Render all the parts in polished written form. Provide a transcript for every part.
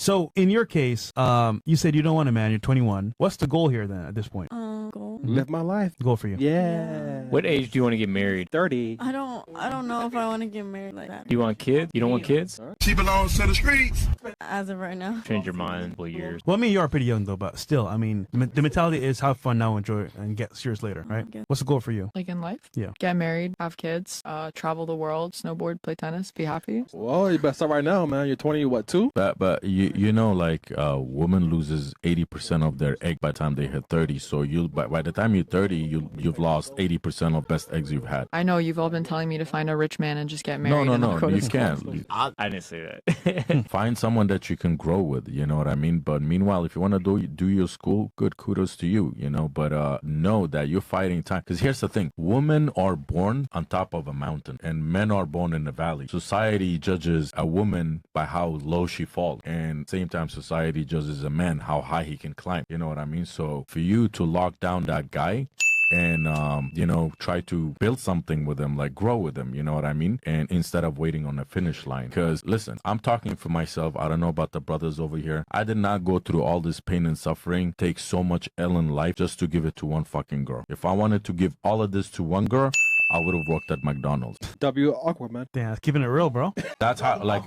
So in your case, you said you don't want a man. You're 21. What's the goal here then? At this point, Goal. Live my life. goal for you? Yeah. What age do you want to get married? 30. I don't know if I want to get married like that. Do you want kids? You don't want kids? She belongs to the streets. As of right now. Change your mind in a couple years. Well, I mean, you are pretty young though, but still, I mean, the mentality is have fun now, enjoy it, and get serious later, right? Okay. What's the goal for you? Like in life? Yeah. Get married, have kids, travel the world, snowboard, play tennis, be happy. Well, you better start right now, man. You're 20, what, 2? But you know, like a woman loses 80% of their egg by the time they hit 30. So you by the time you're 30, you've lost 80% of best eggs you've had. I know you've all been telling me to find a rich man and just get married. and I'll No, go to you school. can't. I didn't say that. Find someone that you can grow with, you know what I mean? But meanwhile, if you want to do your school, good, kudos to you, you know, but know that you're fighting time. Because here's the thing, women are born on top of a mountain and men are born in the valley. Society judges a woman by how low she falls, and same time society judges a man how high he can climb, you know what I mean? So for you to lock down that guy and you know, try to build something with them, like grow with them, you know what I mean? And instead of waiting on the finish line, because listen, I'm talking for myself. I don't know about the brothers over here. I did not go through all this pain and suffering, take so much L in life just to give it to one fucking girl. If I wanted to give all of this to one girl, I would have worked at McDonald's. W awkward, man. Damn, keeping it real, bro. That's how, like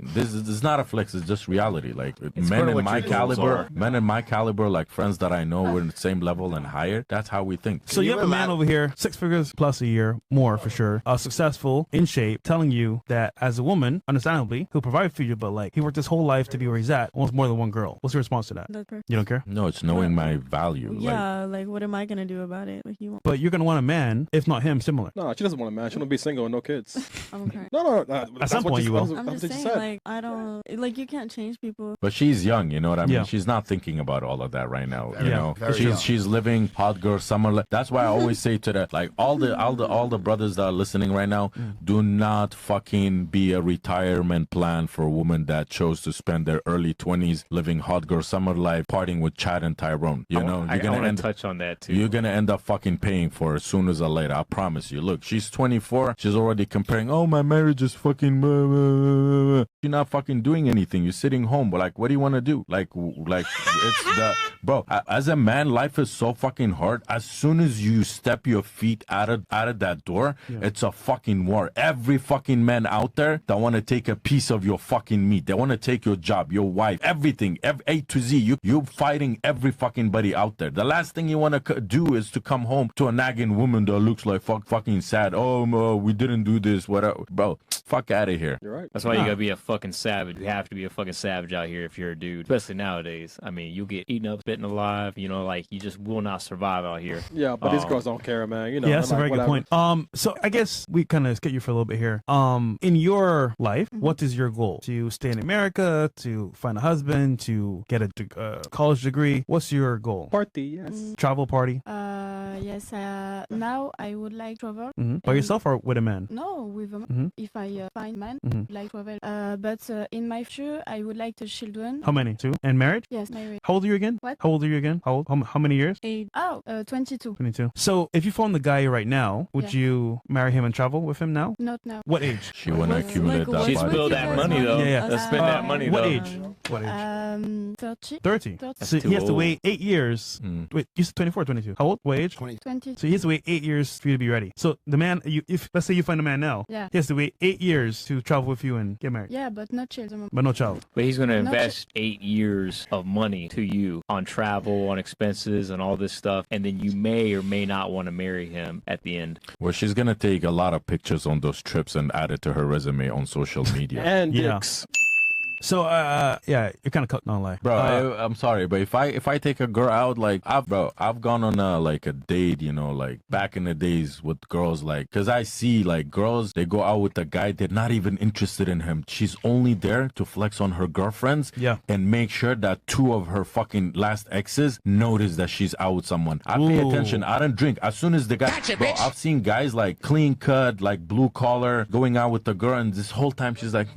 this is not a flex. It's just reality. Like men in my caliber, like friends that I know, we're in the same level and higher. That's how we think. So you have a man over here, 6 figures plus a year, more for sure, successful, in shape, telling you that as a woman, understandably, he'll provide for you, but like he worked his whole life to be where he's at, wants more than one girl. What's your response to that? That's perfect. You don't care? No, it's knowing my value. Like, Yeah, like what am I gonna do about it? Like you want But you're gonna want a man, if not him, similar. No, she doesn't want a man. She want to be single and no kids. I'm crying. No. At some point you will. I'm just saying, like I don't like you can't change people. but she's young, you know what I mean? Yeah. She's not thinking about all of that right now. You Yeah, know, very young. she's living hot girl summer. That's why I always say to the like all the brothers that are listening right now, do not fucking be a retirement plan for a woman that chose to spend their early 20s living hot girl summer life, partying with Chad and Tyrone. You know, I want to touch on that too. You're gonna end up fucking paying for it sooner or later. I promise you. Look, she's 24. She's already comparing. Oh, my marriage is fucking. You're not fucking doing anything. You're sitting home. But like, what do you want to do? Like it's the bro. As a man, life is so fucking hard. As soon as you step your feet out of that door, it's a fucking war. Every fucking man out there that want to take a piece of your fucking meat. They want to take your job, your wife, everything, A to Z. You're fighting every fucking buddy out there. The last thing you want to do is to come home to a nagging woman that looks like fucking sad. Oh, we didn't do this. Whatever, bro. Fuck out of here. You're right. That's why you gotta be a fucking savage. You have to be a fucking savage out here if you're a dude, especially nowadays. I mean, you get eaten up, bitten alive. You know, like you just will not survive out here. Yeah, but these girls don't care, man. You know. Yeah, that's a like, very good whatever. point. So I guess we kind of skip you for a little bit here. In your life, what is your goal? To stay in America, to find a husband, to get a college degree? What's your goal? Party, yes. Travel party? Yes. Now I would like travel. By yourself or with a man? No, with a man. If I find man, like travel. But in my future, I would like to children. How many? 2? And married? Yes, married. How old are you again? What? How old are you again? How old? How many years? 22. 22. So if you found the guy right now, would Yeah. you marry him and travel with him now? Not now. What age? She wanna What's- accumulate like, that She's what's body. build with that you money guys? though. Yeah, yeah. Let's spend that money What though. age? What age? 30. 30. 30. So too he has to old. wait 8 years. Wait, you said 24 or 22? How old? What age? 20. So he has to wait 8 years for you to be ready. So the man, if let's say you find a man now, Yeah. he has to wait 8 years to travel with you and get married, Yeah, but not children. but no child. But he's gonna Not invest 8 years of money to you on travel, on expenses, and all this stuff, and then you may or may not want to marry him at the end. Well, she's gonna take a lot of pictures on those trips and add it to her resume on social media. And Yeah. dicks. So yeah, you're kind of cutting on lie, Bro, I'm sorry, but if I take a girl out, like I've gone on a date, you know, like back in the days with girls, like, cause I see like girls, they go out with a guy, they're not even interested in him. She's only there to flex on her girlfriends, Yeah. and make sure that 2 of her fucking last exes notice that she's out with someone. I pay Ooh. attention. I don't drink. As soon as the guy, bro, I've seen guys like clean cut, like blue collar, going out with the girl, and this whole time she's like,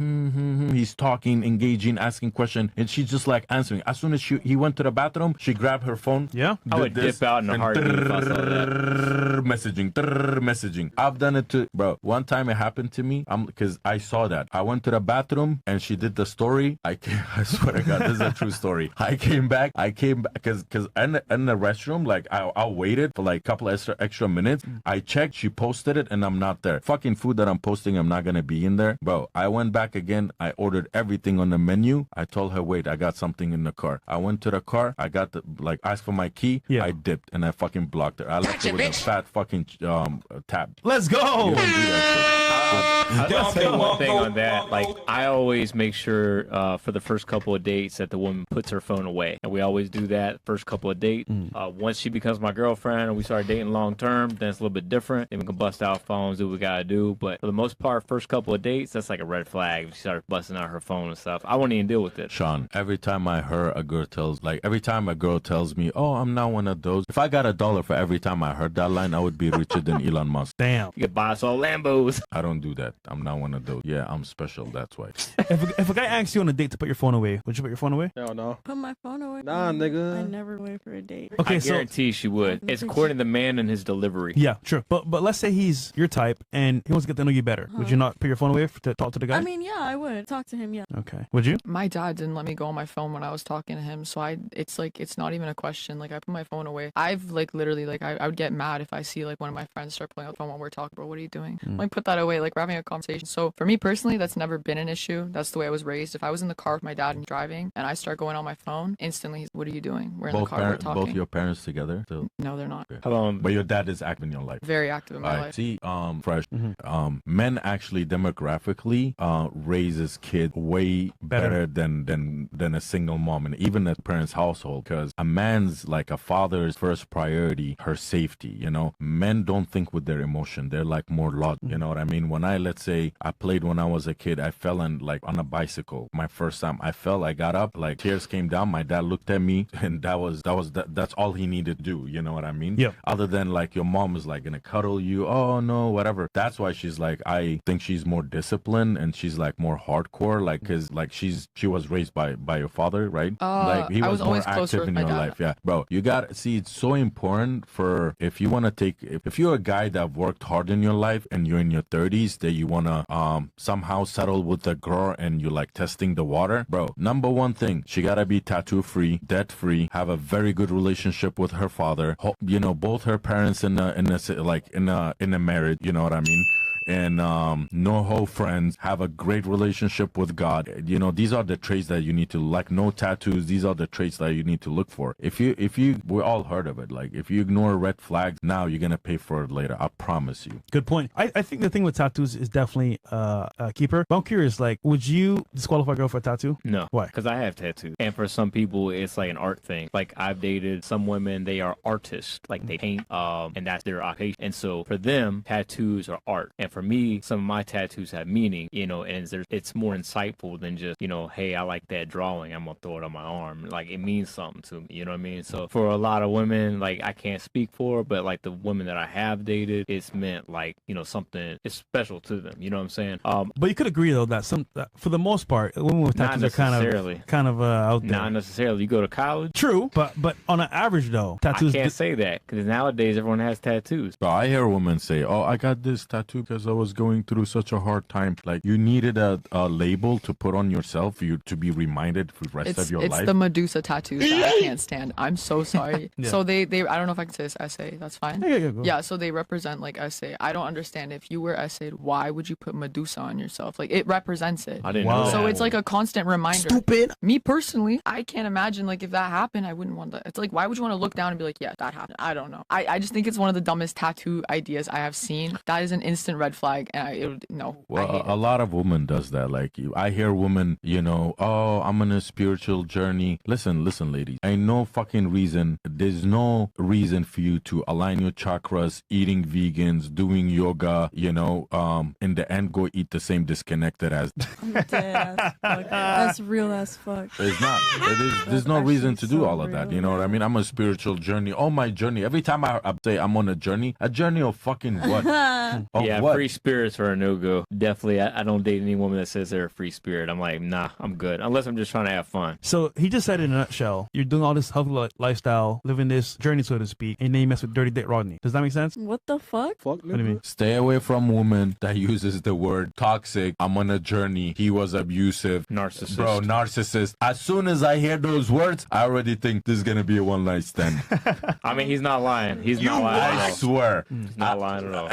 he's talking in engaging, asking questions, and she's just like answering. As soon as he went to the bathroom, she grabbed her phone. Yeah. I would dip out in a heartbeat if I saw that. Messaging. I've done it too, bro. One time it happened to me. Because I saw that. I went to the bathroom and she did the story. I swear to God, this is a true story. I came back because in the restroom, like I waited for like a couple extra minutes. I checked, she posted it, and I'm not there. Fucking food that I'm posting, I'm not gonna be in there, bro. I went back again. I ordered everything on the menu. I told her, wait, I got something in the car. I went to the car. I got asked for my key. Yeah. I dipped and I fucking blocked her. I left her with a fat fucking tab. Let's go. You don't do that shit. I'll say one thing on that. Like, I always make sure for the first couple of dates that the woman puts her phone away. And we always do that first couple of dates. Once she becomes my girlfriend and we start dating long term, then it's a little bit different. Then we can bust out phones, do what we gotta do. But for the most part, first couple of dates, that's like a red flag. If she started busting out her phone and stuff, I won't even deal with it. Sean, every time a girl tells me, oh, I'm not one of those. If I got $1 for every time I heard that line, I would be richer than Elon Musk. Damn. You could buy us all Lambos. I don't do that. I'm not one of those. Yeah, I'm special. That's why. If a guy asks you on a date to put your phone away, would you put your phone away? Hell no. Put my phone away. Nah, nigga. I never wait for a date. Okay, I so guarantee she would. It's according to the man and his delivery. yeah, sure. But let's say he's your type and he wants to get to know you better. Would you not put your phone away to talk to the guy? I mean, yeah, I would talk to him. Yeah. Okay. Would you? My dad didn't let me go on my phone when I was talking to him, so it's not even a question. Like, I put my phone away. I've literally I would get mad if I see like one of my friends start pulling out the phone while we're talking. Bro, what are you doing? Like, put that away. Like, we're having a conversation. So for me personally, that's never been an issue. That's the way I was raised. If I was in the car with my dad and driving and I start going on my phone, instantly, what are you doing? We're in the car, we're talking. Both your parents together? Still? No, they're not. Okay. How long? But your dad is active in your life. Very active in my life. See, Fresh. Men actually demographically raises kids way better than a single mom, and even a parent's household. Because a man's like a father's first priority, her safety. You know, men don't think with their emotion. They're like more logical. You know what I mean? Let's say I played when I was a kid. I fell on a bicycle. My first time I fell, I got up, like tears came down. My dad looked at me, and that's all he needed to do. You know what I mean? Yeah. Other than like your mom is like gonna cuddle you. Oh no, whatever. That's why she's like, I think she's more disciplined and she's like more hardcore. Like, cause like she was raised by your father, right? Like he was more always closer active with in my your dad. life. Yeah, bro. You got see. It's so important for if you want to if you're a guy that worked hard in your life and you're in your 30s that you wanna somehow settle with a girl and you like testing the water, bro. Number one thing, she gotta be tattoo free, debt free, have a very good relationship with her father. You know, both her parents in a marriage. You know what I mean? And no whole friends, have a great relationship with God. You know, these are the traits that you need to like. No tattoos. These are the traits that you need to look for. If you, we all heard of it. Like if you ignore red flags now, you're gonna pay for it later. I promise you. Good point. I think the thing with tattoos is definitely a keeper. But I'm curious, like, would you disqualify a girl for a tattoo? No. Why? Because I have tattoos. And for some people, it's like an art thing. Like, I've dated some women, they are artists. Like, they paint, and that's their occupation. And so for them, tattoos are art. And for me, some of my tattoos have meaning, you know, and it's more insightful than just, you know, hey, I like that drawing, I'm going to throw it on my arm. Like, it means something to me, you know what I mean? So for a lot of women, like, I can't speak for, but like the women that I have dated, it's meant like, you know, something, it's special to them, you know what I'm saying? But you could agree though that for the most part, women with tattoos are kind of out there. Not necessarily. You go to college. True, but on an average though, tattoos. I can't say that because nowadays everyone has tattoos. But I hear women say, "Oh, I got this tattoo because I was going through such a hard time." Like you needed a label to put on yourself, you to be reminded for the rest of your life. It's the Medusa tattoos that I can't stand. I'm so sorry. Yeah. So they I don't know if I can say this essay. That's fine. Go. Yeah, so they represent like essay. I don't understand if you were essayed, why would you put Medusa on yourself? Like it represents it. I didn't Wow. know that. So it's like a constant reminder. Stupid. Me personally, I can't imagine like if that happened, I wouldn't want that. It's like why would you want to look down and be like, yeah, that happened? I don't know. I just think it's one of the dumbest tattoo ideas I have seen. That is an instant red flag, and no. Well, I hate a it. lot of women does that. Like I hear women, you know, oh, I'm on a spiritual journey. Listen, ladies. Ain't no fucking reason. There's no reason for you to align your chakras, eating vegans, doing yoga. You know, in the end, go eat the same disconnected as. I'm dead ass fuck. That's real as fuck. It's not. There's no reason to do all of that. You know what I mean? I'm a spiritual journey. Oh, my journey. Every time I say I'm on a journey of fucking what? Of Yeah, what? free spirits are a no-go. Definitely, I don't date any woman that says they're a free spirit. I'm like, nah, I'm good. Unless I'm just trying to have fun. So he just said in a nutshell, you're doing all this healthy lifestyle, living this journey, so to speak, and then you mess with Dirty Dick Rodney. Does that make sense? What the fuck? Fuck, What do you mean? Stay away from women that uses the word toxic. I'm on a journey. He was abusive. Narcissist. Bro, narcissist. As soon as I hear those words, I already think this is going to be a one night stand. I mean, he's not lying. He's not lying. I at all. swear. He's not lying at all.